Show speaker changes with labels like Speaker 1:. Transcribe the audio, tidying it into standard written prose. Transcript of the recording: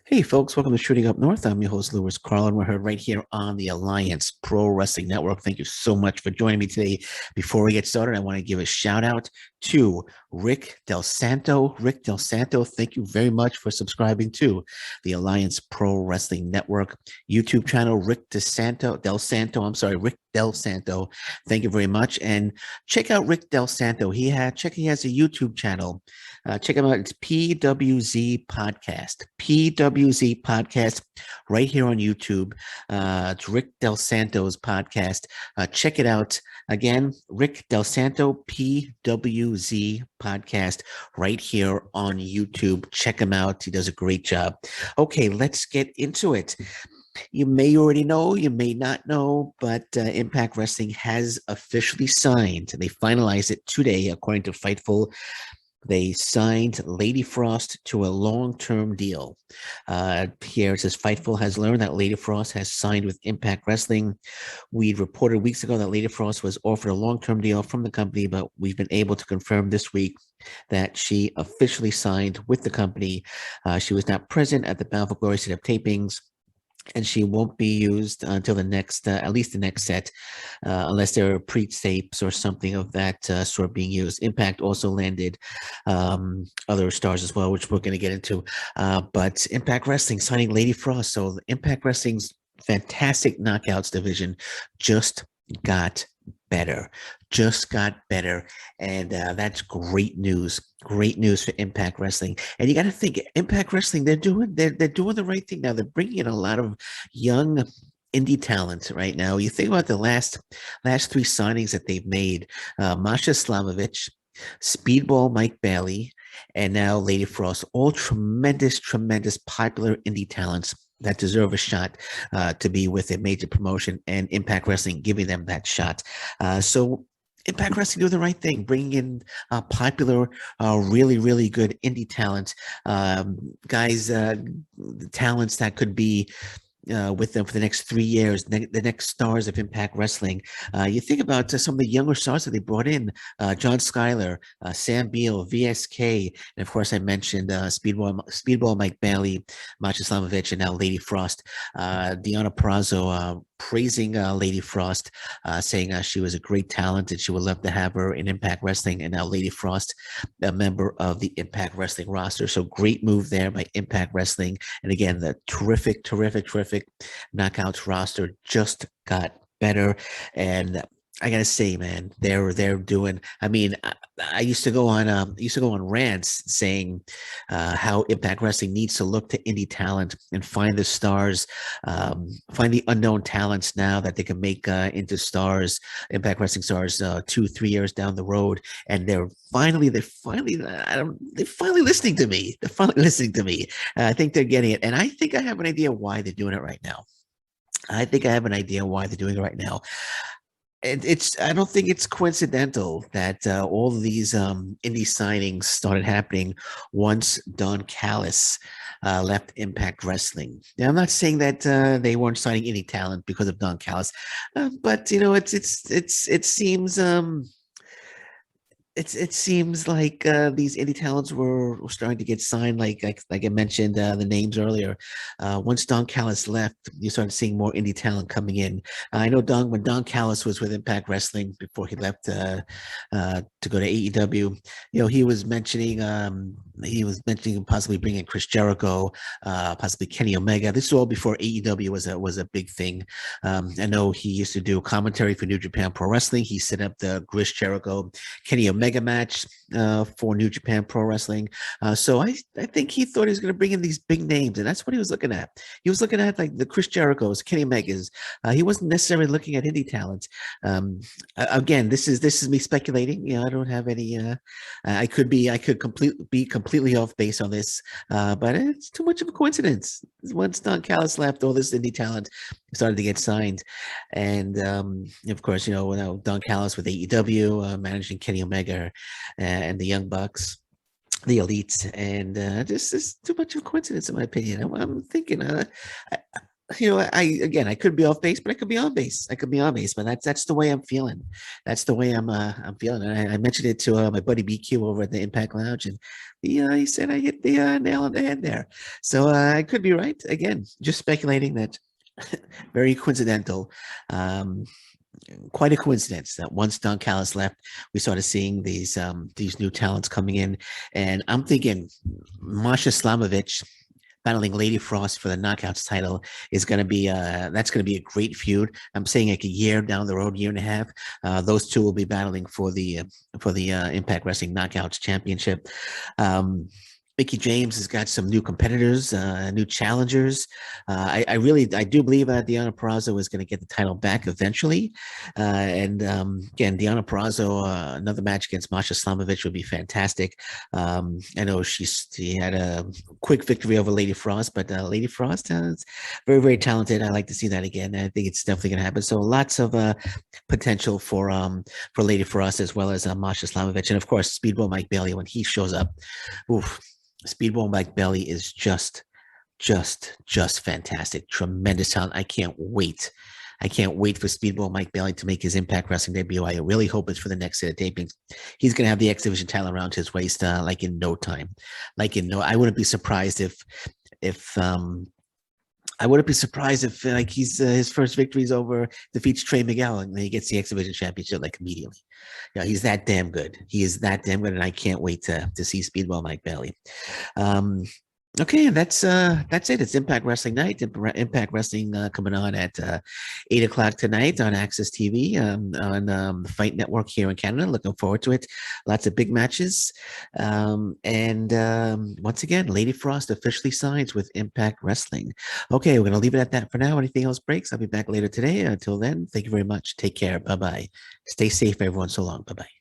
Speaker 1: Hey, folks, welcome to Shooting Up North. I'm your host, Lewis Carl, and we're heard right here on the Alliance Pro Wrestling Network. Thank you so much for joining me today. Before we get started, I want to give a shout out to Rick Del Santo. Rick Del Santo, thank you very much for subscribing to the Alliance Pro Wrestling Network YouTube channel. Rick Del Santo. Thank you very much. And check out Rick Del Santo. He has a YouTube channel. Check him out. It's PWZ Podcast. PWZ Podcast right here on YouTube. It's Rick Del Santo's podcast. Check it out. Again, Rick Del Santo, PWZ Podcast right here on YouTube. Check him out. He does a great job. Okay, let's get into it. You may already know, you may not know, but Impact Wrestling has officially signed. They finalized it today, according to Fightful. They signed Lady Frost to a long-term deal. Here it says Fightful has learned that Lady Frost has signed with Impact Wrestling. We reported weeks ago that Lady Frost was offered a long-term deal from the company, but we've been able to confirm this week that she officially signed with the company. She was not present at the Bound for Glory setup tapings, and she won't be used until the next, at least the next set, unless there are pre-tapes or something of that sort being used. Impact also landed other stars as well, which we're going to get into. But Impact Wrestling signing Lady Frost. So Impact Wrestling's fantastic knockouts division just got better, and that's great news. Great news for Impact Wrestling. And you got to think, Impact Wrestling, they're doing the right thing now. They're bringing in a lot of young indie talent right now. You think about the last three signings that they've made: Masha Slamovich, Speedball Mike Bailey, and now Lady Frost. All tremendous popular indie talents that deserve a shot to be with a major promotion, and Impact Wrestling giving them that shot. So Impact Wrestling doing the right thing, bringing in popular, really good indie talent, guys, talents that could be with them for the next 3 years, the next stars of Impact Wrestling. You think about some of the younger stars that they brought in: John Schuyler, Sam Beal, VSK, and of course I mentioned Speedball Mike Bailey, Masha Slamovich, and now Lady Frost. Deanna Prazo praising Lady Frost, saying she was a great talent and she would love to have her in Impact Wrestling. And now Lady Frost, a member of the Impact Wrestling roster. So great move there by Impact Wrestling. And again, the terrific Knockouts roster just got better. And I gotta say, man, they're doing. I mean, I used to go on rants saying how Impact Wrestling needs to look to indie talent and find the stars, find the unknown talents now that they can make into stars, Impact Wrestling stars, 2-3 years down the road. And they're finally listening to me. They're finally listening to me. I think they're getting it, and I think I have an idea why they're doing it right now. I think I have an idea why they're doing it right now. It's I don't think it's coincidental that all of these indie signings started happening once Don Callis left Impact Wrestling. Now, I'm not saying that they weren't signing indie talent because of Don Callis, but you know, it seems it seems like these indie talents were starting to get signed. Like I mentioned the names earlier. Once Don Callis left, you started seeing more indie talent coming in. I know when Don Callis was with Impact Wrestling before he left to go to AEW. You know, he was mentioning possibly bringing Chris Jericho, possibly Kenny Omega. This is all before AEW was a big thing. I know he used to do commentary for New Japan Pro Wrestling. He set up the Chris Jericho Kenny Omega match for New Japan Pro Wrestling. So I think he thought he was going to bring in these big names, and that's what he was looking at. He was looking at like the Chris Jerichos, Kenny Omegas. He wasn't necessarily looking at indie talent. Again, this is me speculating. You know, I don't have any. I could be completely off base on this, but it's too much of a coincidence. Once Don Callis left, all this indie talent started to get signed, and of course, you know, now Don Callis with AEW, managing Kenny Omega and the Young Bucks, the Elites, and this is too much of a coincidence, in my opinion. I'm thinking, I could be off base, but I could be on base. I could be on base, but that's the way I'm feeling. That's the way I'm feeling. And I mentioned it to my buddy BQ over at the Impact Lounge, and he said I hit the nail on the head there. So I could be right again. Just speculating that. Very coincidental. Um, Quite a coincidence that once Don Callis left, we started seeing these new talents coming in, and I'm thinking Masha Slamovich battling Lady Frost for the Knockouts title is going to be that's going to be a great feud. I'm saying like a year down the road, year and a half, those two will be battling for the Impact Wrestling Knockouts Championship. Um, Mickey James has got some new competitors, new challengers. I do believe that Deonna Purrazzo is going to get the title back eventually. And again, Deonna Purrazzo, another match against Masha Slamovich would be fantastic. I know she had a quick victory over Lady Frost, but Lady Frost is very, very talented. I like to see that again. I think it's definitely going to happen. So lots of potential for Lady Frost as well as Masha Slamovich, and of course Speedball Mike Bailey when he shows up. Oof, Speedball Mike Bailey is just fantastic. Tremendous talent. I can't wait. I can't wait for Speedball Mike Bailey to make his Impact Wrestling debut. I really hope it's for the next set of tapings. He's going to have the X Division title around his waist like in no time. I wouldn't be surprised if I wouldn't be surprised if like he's his first victory is over defeats Trey Miguel and then he gets the X Division championship like immediately. He's that damn good. He is that damn good, and I can't wait to see Speedball Mike Bailey. Um, Okay, that's it. It's Impact Wrestling Night. Impact Wrestling coming on at 8 o'clock tonight on Access TV on the Fight Network here in Canada. Looking forward to it. Lots of big matches, and once again, Lady Frost officially signs with Impact Wrestling. Okay, we're gonna leave it at that for now. Anything else breaks, I'll be back later today. Until then, thank you very much. Take care. Bye bye. Stay safe, everyone. So long. Bye bye.